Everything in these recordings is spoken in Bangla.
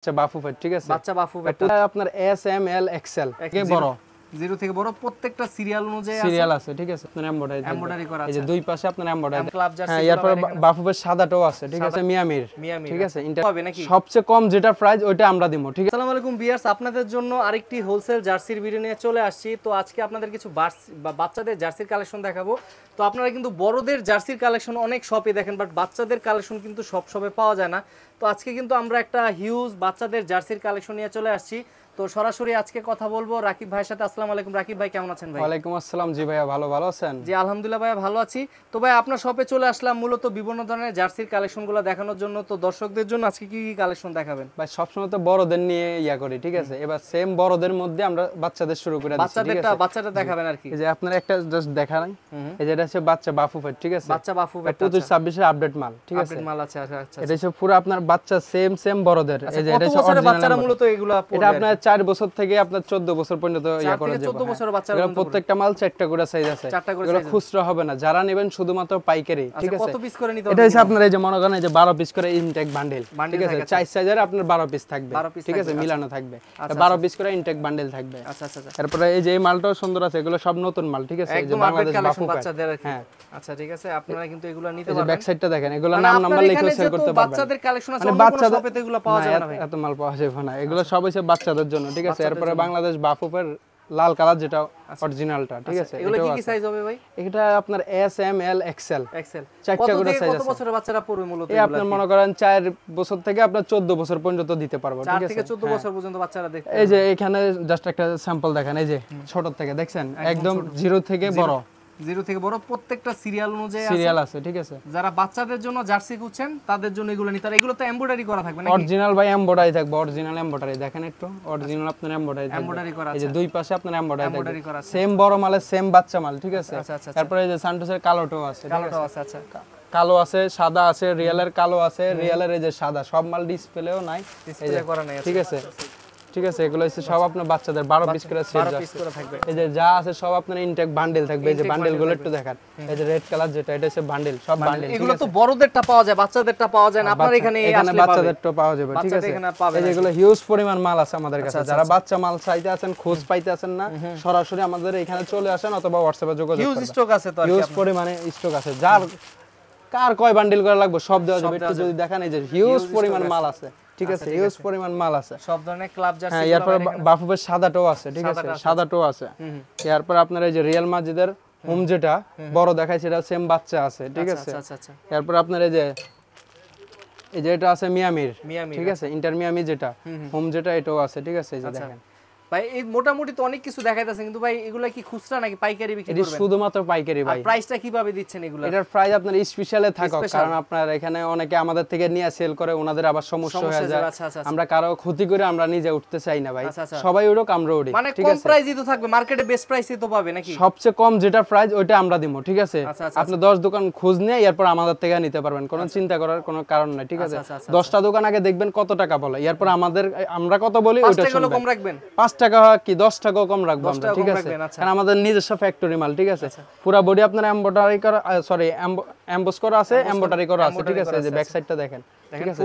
বাচ্চা বাফুফেট, ঠিক আছে? বাচ্চা বাফুফেট আপনার এস এম এল এক্সেল থেকে বড়, জিরো থেকে বড় প্রত্যেকটা সিরিয়াল অনুযায়ী সিরিয়াল আছে, ঠিক আছে? আপনার এমব্রয়ডারি করা আছে, এই যে দুই পাশে আপনার এমব্রয়ডারি। ক্লাব জার্সি, হ্যাঁ, এরপর বাফুফেট সাদাটাও আছে, ঠিক আছে? মিয়ামির, ঠিক আছে? হবে নাকি সবচেয়ে কম যেটা প্রাইস ওইটা আমরা দিব, ঠিক আছে? আসসালামু আলাইকুম ভিউয়ার্স, আপনাদের জন্য আরেকটি হোলসেল জার্সির ভিডিও নিয়ে চলে আসছি। তো আজকে আপনাদের কিছু বাচ্চাদের জার্সির কালেকশন দেখাবো। তো আপনারা কিন্তু বড়দের জার্সির কালেকশন অনেক শপে দেখেন, বাট বাচ্চাদের কালেকশন কিন্তু সব শপে পাওয়া যায় না। তো আজকে কিন্তু আমরা একটা হিউজ বাচ্চাদের জার্সির কালেকশন নিয়ে চলে আসছি। তো সরাসরি আজকে কথা বলবো রাকিব ভাইয়ের সাথে। আসসালামু আলাইকুম রাকিব ভাই, কেমন আছেন ভাই? ওয়ালাইকুম আসসালাম। জি ভাইয়া, ভালো আছেন? জি আলহামদুলিল্লাহ ভাইয়া, ভালো আছি। তো ভাই আপনার শপে চলে আসলাম মূলত বিভিন্ন ধরনের জার্সির কালেকশনগুলো দেখানোর জন্য। তো দর্শকদের জন্য আজকে কি কি কালেকশন দেখাবেন? ভাই সবসময় তো বড়দের নিয়ে ইয়া করি, ঠিক আছে? এবার সেম বড়দের মধ্যে আমরা বাচ্চাদের শুরু করে দিচ্ছি, ঠিক আছে? বাচ্চাটা দেখাবেন আর কি। এই যে আপনার একটা জাস্ট দেখাই, এই যে এটা হচ্ছে বাচ্চা বাফুফেট, ঠিক আছে? বাচ্চা বাফুফেট 25-26 এর আপডেট মাল, ঠিক আছে? আপডেট মাল আছে। আচ্ছা, এটা হচ্ছে পুরো আপনার বাচ্চা সেম বড়দের। এই যে এটা হচ্ছে অরিজিনাল বাচ্চারা মূলত এগুলা পড়বে। এটা আপনার 4 বছর থেকে আপনার 14 বছর পর্যন্ত ইয়া করা যাবে। 14 বছরের বাচ্চারা প্রত্যেকটা মাল 4টা করে সাইজ আছে, এগুলো খুচরা হবে না, যারা নেবেন শুধুমাত্র পাইকারি, ঠিক আছে? কত পিস করে নিতে হবে? এটা হচ্ছে আপনার এই যে মনে করেন এই যে 12 পিস করে ইনটেক বান্ডেল, ঠিক আছে? 4 সাইজের আপনার 12 পিস থাকবে, ঠিক আছে? মিলানো থাকবে, 12 পিস করে ইনটেক বান্ডেল থাকবে। আচ্ছা। তারপরে এই যে এই মালটাও সুন্দর আছে, এগুলো সব নতুন মাল, ঠিক আছে? এই যে বাংলাদেশ বাচ্চাদের, হ্যাঁ আচ্ছা ঠিক আছে, আপনারা কিন্তু এগুলো নিতে পারবেন। এই যে ব্যাক সাইডটা দেখেন, এগুলো নাম নাম্বার লিখে সেল করতে পারবেন। বাচ্চাদের কালেকশন আছে, অন্য কোনো শপে তো এগুলো পাওয়া যায় না ভাই। এত মাল পাওয়া যাবে না, এগুলো সব হইছে বাচ্চাদের জন্য, ঠিক আছে? এরপরে বাংলাদেশ বাফুফের লাল কালার যেটা অরিজিনালটা, ঠিক আছে? এগুলো কি কি সাইজ হবে ভাই? এটা আপনার এস এম এল এক্সেল, চারটা করে সাইজ আছে। কত বছরের বাচ্চারা পড়বে মূলত এই আপনার মনে করেন 4 বছর থেকে আপনার 14 বছর পর্যন্ত দিতে পারবো, ঠিক আছে? 4 থেকে 14 বছর পর্যন্ত বাচ্চারা দেখতে। এই যে এখানে জাস্ট একটা স্যাম্পল দেখেন, এই যে ছোট থেকে দেখছেন, একদম জিরো থেকে বড়, জিরো থেকে বড় প্রত্যেকটা সিরিয়াল অনুযায়ী সিরিয়াল আছে, ঠিক আছে? যারা বাচ্চাদের জন্য জার্সি খুঁজছেন তাদের জন্য এগুলো নিতে। আর এগুলো তো এমব্রয়ডারি করা থাকবে নাকি? অরিজিনাল ভাই এমব্রয়ডারি থাকবে, অরিজিনাল এমব্রয়ডারি দেখেন একটু, অরিজিনাল আপনার এমব্রয়ডারি করা আছে। এই যে দুই পাশে আপনার এমব্রয়ডারি করা আছে, সেম বড় মালে সেম বাচ্চা মাল, ঠিক আছে? আচ্ছা। তারপরে এই যে সান্টোসের কালোটাও আছে, আচ্ছা। কালো আছে, সাদা আছে, রিয়েলের কালো আছে, রিয়েলের এই যে সাদা, সব মাল ডিসপ্লেও নাই, ডিসপ্লে করা নাই, ঠিক আছে? ঠিক আছে, এগুলো হচ্ছে সব আপনার বাচ্চাদের 12 পিস করে সেট থাকবে। এই যে যা আছে সব আপনার ইনটেক বান্ডেল থাকবে। এই যে বান্ডেলগুলো একটু দেখান, এই যে রেড কালার যেটা, এটা হচ্ছে বান্ডেল, সব বান্ডেল। এগুলো তো বড়দেরটা পাওয়া যায়, বাচ্চাদেরটা পাওয়া যায় না। আপনার এখানে বাচ্চাদেরটা পাওয়া যাবে, ঠিক আছে? এই যেগুলো হিউজ পরিমাণ মাল আছে আমাদের কাছে। যারা বাচ্চা মাল চাইতে আছেন, খোঁজ পাইতে আছেন না, সরাসরি আমাদের এখানে চলে আসেন অথবা হোয়াটসঅ্যাপে যোগাযোগ করুন। হিউজ স্টক আছে, তো হিউজ পরিমাণে স্টক আছে। যার কার কয় বান্ডেল করে লাগবে সব দেওয়া যাবে। একটু যদি দেখান, এই যে হিউজ পরিমাণ মাল আছে, ঠিক আছে? হিউজ পরিমাণ মাল আছে, সব ধরনের ক্লাব জার্সি। হ্যাঁ, এরপর বাফুফের সাদাটাও আছে, ঠিক আছে? সাদাটাও আছে। এরপর আপনার এই যে রিয়াল মাজিদের হোম যেটা বড় দেখাইছে, এটা সেম বাচ্চা আছে, ঠিক আছে? আচ্ছা। এরপর আপনার এই যে এটা আছে মিয়ামির, ঠিক আছে? ইন্টার মিয়ামি যেটা হোম যেটা, এটাও আছে, ঠিক আছে? এই যে দেখেন ভাই, এই মোটামুটি তো অনেক কিছু দেখাইতাছেন, কিন্তু ভাই এগুলা কি খুচরা নাকি পাইকারি বিক্রি করবেন? এটা শুধুমাত্র পাইকারি ভাই। প্রাইসটা কিভাবে দিচ্ছেন এগুলা? এটার প্রাইস আপনার স্পেশালে থাকো, কারণ আপনার এখানে অনেকে আমাদের থেকে নিয়ে সেল করে, ওনাদের আবার সমস্যা হয়ে যায়। আমরা কারো ক্ষতি করে আমরা নিজে উঠতে চাই না ভাই, সবাই উঠুক আমরা উঠি, মানে কম প্রাইসই তো থাকবে, মার্কেটে বেস্ট প্রাইসই তো পাবে নাকি? সবচেয়ে কম যেটা প্রাইস ওইটা আমরা দিব, ঠিক আছে? আপনি 10 দোকান খোঁজ নিয়ে এরপর আমাদের থেকে নিতে পারবেন, কোনো চিন্তা করার কোনো কারণ নাই, ঠিক আছে? 10টা দোকান আগে দেখবেন কত টাকা বলে, এরপর আমরা কত বলি ওইটা শুনবেন। কম রাখবেন, 5 টাকা কি 10 টাকাও কম রাখবো আমরা, ঠিক আছে? কারণ আমাদের নিজস্ব ফ্যাক্টরি মাল, ঠিক আছে? পুরো বডি আপনার এমব্রয়ডারি করা, সরি এমবোস করা আছে, এমব্রয়ডারি করা আছে, ঠিক আছে? এই যে ব্যাক সাইডটা দেখেন, ঠিক আছে?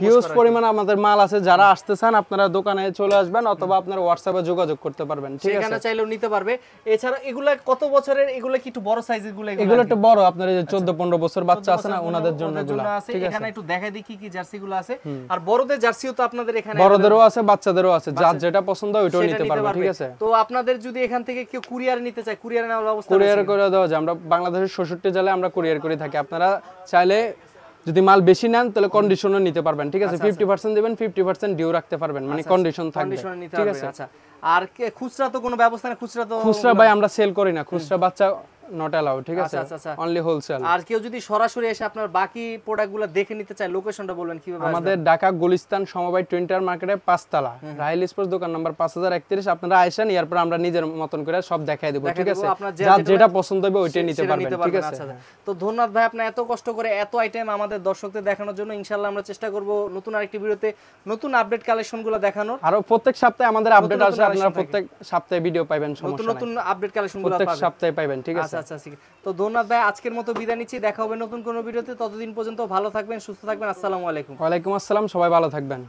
হিউজ পরিমাণ আমাদের মাল আছে। যারা আসতে চান আপনারা দোকানে চলে আসবেন অথবা আপনারা হোয়াটসঅ্যাপে যোগাযোগ করতে পারবেন, ঠিক আছে? সেখানে চাইলেও নিতে পারবে। এছাড়া এগুলা কত বছরের? এগুলা কি একটু বড় সাইজের গুলো? এগুলো একটু বড়, আপনার এই যে 14-15 বছর বাচ্চা আছে না, ওনাদের জন্য এগুলো আছে। এখানে একটু দেখাই দিই কি কি জার্সি গুলো আছে। আর বড়দের জার্সিও তো আপনাদের এখানে, বড়দেরও আছে বাচ্চাদেরও আছে, যার যেটা পছন্দ ওইটাও নিতে পারবে, ঠিক আছে? তো আপনাদের যদি এখান থেকে কেউ কুরিয়ার নিতে চায়, কুরিয়ার নেওয়ার ব্যবস্থা আছে? কুরিয়ার করে দেওয়া যায়, আমরা বাংলাদেশের 66 জেলায় আমরা কুরিয়ার করে থাকি। আপনারা চাইলে যদি মাল বেশি নেন তাহলে কন্ডিশনও নিতে পারবেন, ঠিক আছে? 50% দিবেন, 50% ডিউ রাখতে পারবেন, মানে কন্ডিশন থাকবে, ঠিক আছে? আচ্ছা, আর খুচরা তো কোনো ব্যবস্থা নেই? খুচরা ভাই আমরা সেল করি না, খুচরা বাচ্চা নট অ্যালাউড, ঠিক আছে? Only wholesale. আর কেউ যদি সরাসরি এসে আপনার বাকি প্রোডাক্টগুলো দেখে নিতে চায়, লোকেশনটা বলবেন কিভাবে? আমাদের ঢাকা গুলিস্তান সমবায় টুইন্টার মার্কেটে 5 তলা, রাইল স্পোর্টস দোকান নাম্বার 5031। আপনারা আইসেন, এরপর আমরা নিজের মতন করে সব দেখাই দেব, ঠিক আছে? যার যেটা পছন্দ হবে ওইটাই নিতে পারবেন, ঠিক আছে? তো ধন্যবাদ ভাই, আপনি এত কষ্ট করে এত আইটেম আমাদের দর্শকদের দেখানোর জন্য। ইনশাআল্লাহ আমরা চেষ্টা করব নতুন আরেকটি ভিডিওতে নতুন আপডেট কালেকশনগুলো দেখানোর। আর প্রত্যেক সপ্তাহে আমাদের আপডেট আসে, আপনারা প্রত্যেক সপ্তাহে ভিডিও পাবেন, সমস্যা নাই, নতুন আপডেট কালেকশনগুলো প্রত্যেক সপ্তাহে পাবেন, ঠিক আছে? আচ্ছা ঠিক আছে। তো ধন্যবাদ ভাই, আজকের মতো বিদায় নিচ্ছি। দেখা হবে নতুন কোনো ভিডিওতে। ততদিন পর্যন্ত ভালো থাকবেন, সুস্থ থাকবেন। আসসালামু আলাইকুম। ওয়ালাইকুম আসসালাম, সবাই ভালো থাকবেন।